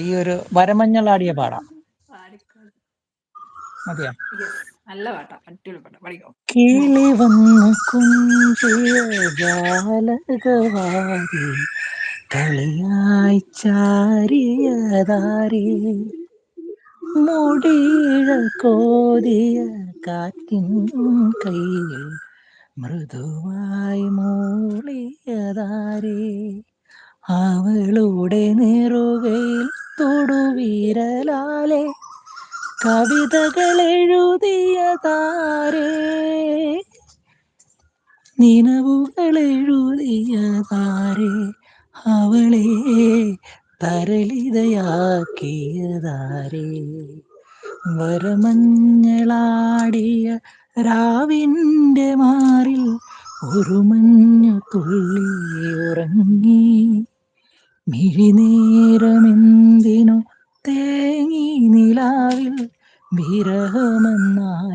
ഈ ഒരു വരമഞ്ഞളാടിയ പാടാം. പാടിക്കോളൂ. മതിയോ? യെസ്, നല്ല പാട്ടാ, അടിപൊളി പാട്ടാ, പഠിക്കോ. കിളി വന്നു കുഞ്ചിയ ജാലകവാരി കളിയായി ചാരിയതാരേ മുടിയിഴ കോതിയ കാറ്റിൻ കയ്യിൽ മൃദുവായി മൂളിയതാരേ അവളുടെ നെറുകയിൽ തൊടുവിരലാലെ കവിതകൾ എഴുതിയതാരേ നിനവുകൾ എഴുതിയതാരേ അവളെ തരളിതയാക്കിയതാരേ വരമഞ്ഞളാടിയ രാവിൻ്റെ മാറിൽ ഒരു മഞ്ഞു തുള്ളി ഉറങ്ങി മിഴിനേരമെന്തിനു തേങ്ങി നിലാവിൽ വിരഹമെന്നായി